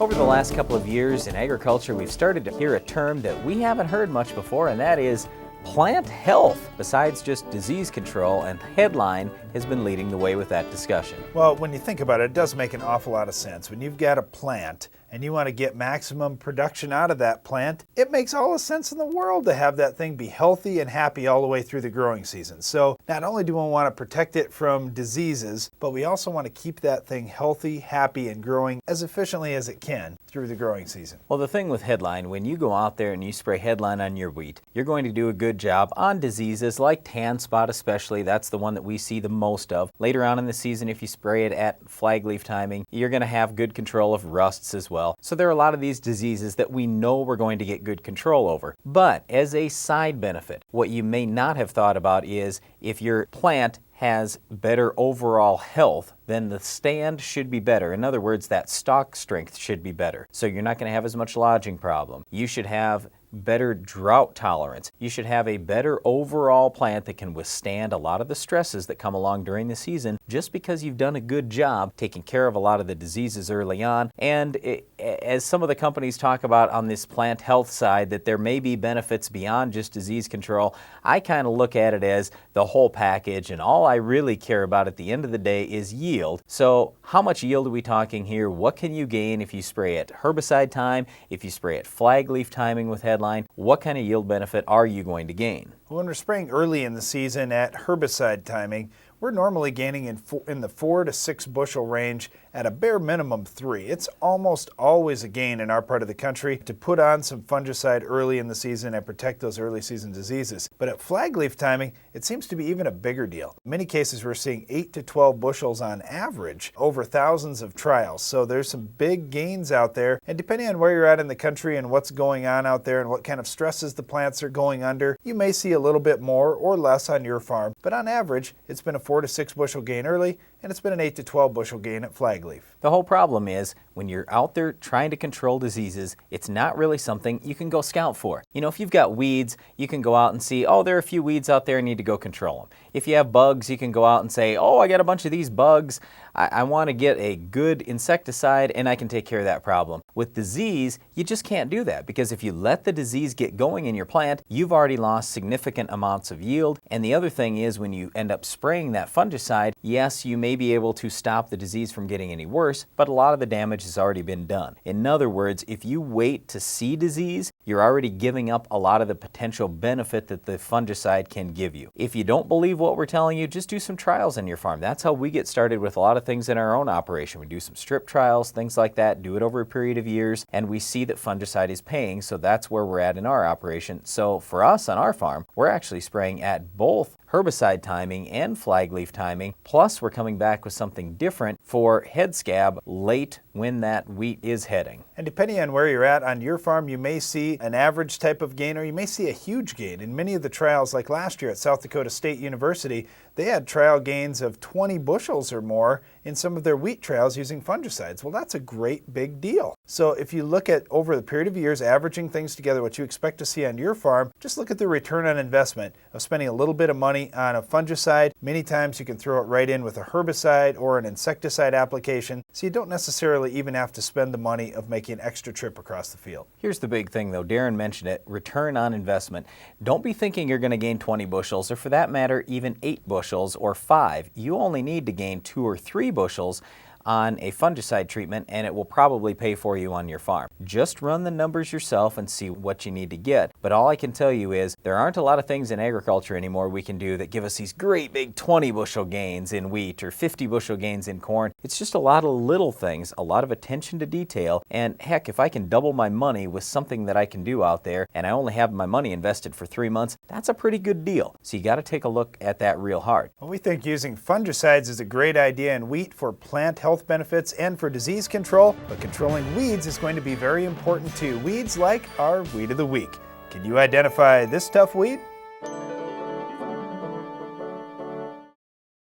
Over the last couple of years in agriculture, we've started to hear a term that we haven't heard much before, and that is plant health. Besides just disease control, and Headline has been leading the way with that discussion. Well, when you think about it, it does make an awful lot of sense. When you've got a plant and you want to get maximum production out of that plant, it makes all the sense in the world to have that thing be healthy and happy all the way through the growing season. So not only do we want to protect it from diseases, but we also want to keep that thing healthy, happy, and growing as efficiently as it can through the growing season. Well, the thing with Headline, when you go out there and you spray Headline on your wheat, you're going to do a good job on diseases like tan spot especially. That's the one that we see the most of. Later on in the season, if you spray it at flag leaf timing, you're going to have good control of rusts as well. So there are a lot of these diseases that we know we're going to get good control over. But as a side benefit, what you may not have thought about is if your plant has better overall health, then the stand should be better. In other words, that stalk strength should be better. So you're not going to have as much lodging problem. You should have better drought tolerance. You should have a better overall plant that can withstand a lot of the stresses that come along during the season just because you've done a good job taking care of a lot of the diseases early on. And as some of the companies talk about on this plant health side, that there may be benefits beyond just disease control, I kind of look at it as the whole package, and all I really care about at the end of the day is yield. So how much yield are we talking here? What can you gain if you spray at herbicide time, if you spray at flag leaf timing with Headline? What kind of yield benefit are you going to gain? When we're spraying early in the season at herbicide timing, we're normally gaining in the 4 to 6 bushel range at a bare minimum 3. It's almost always a gain in our part of the country to put on some fungicide early in the season and protect those early season diseases. But at flag leaf timing, it seems to be even a bigger deal. In many cases, we're seeing 8 to 12 bushels on average over thousands of trials. So there's some big gains out there. And depending on where you're at in the country and what's going on out there and what kind of stresses the plants are going under, you may see a little bit more or less on your farm. But on average, it's been a 4 to 6 bushel gain early, and it's been an 8 to 12 bushel gain at flag leaf. The whole problem is when you're out there trying to control diseases, it's not really something you can go scout for. You know, if you've got weeds, you can go out and see, oh, there are a few weeds out there, I need to go control them. If you have bugs, you can go out and say, oh, I got a bunch of these bugs, I want to get a good insecticide and I can take care of that problem. With disease, you just can't do that because if you let the disease get going in your plant, you've already lost significant amounts of yield. And the other thing is when you end up spraying that fungicide, yes, you may be able to stop the disease from getting any worse, but a lot of the damage has already been done. In other words, if you wait to see disease, you're already giving up a lot of the potential benefit that the fungicide can give you. If you don't believe what we're telling you, just do some trials on your farm. That's how we get started with a lot of things in our own operation. We do some strip trials, things like that, do it over a period of years, and we see that fungicide is paying, so that's where we're at in our operation. So for us on our farm, we're actually spraying at both herbicide timing and flag leaf timing, plus we're coming back with something different for head scab late when that wheat is heading. And depending on where you're at on your farm, you may see an average type of gain or you may see a huge gain. In many of the trials, like last year at South Dakota State University, they had trial gains of 20 bushels or more in some of their wheat trials using fungicides. Well, that's a great big deal. So if you look at over the period of years, averaging things together, what you expect to see on your farm, just look at the return on investment of spending a little bit of money on a fungicide. Many times you can throw it right in with a herbicide or an insecticide application, so you don't necessarily even have to spend the money of making an extra trip across the field. Here's the big thing though, Darren mentioned it, return on investment. Don't be thinking you're going to gain 20 bushels or for that matter even 8 bushels or 5. You only need to gain 2 or 3 bushels on a fungicide treatment and it will probably pay for you on your farm. Just run the numbers yourself and see what you need to get. But all I can tell you is there aren't a lot of things in agriculture anymore we can do that give us these great big 20 bushel gains in wheat or 50 bushel gains in corn. It's just a lot of little things, a lot of attention to detail, and heck, if I can double my money with something that I can do out there and I only have my money invested for 3 months, that's a pretty good deal. So you got to take a look at that real hard. Well, we think using fungicides is a great idea in wheat for plant health benefits and for disease control, but controlling weeds is going to be very important too. Weeds like our Weed of the Week. Can you identify this tough weed?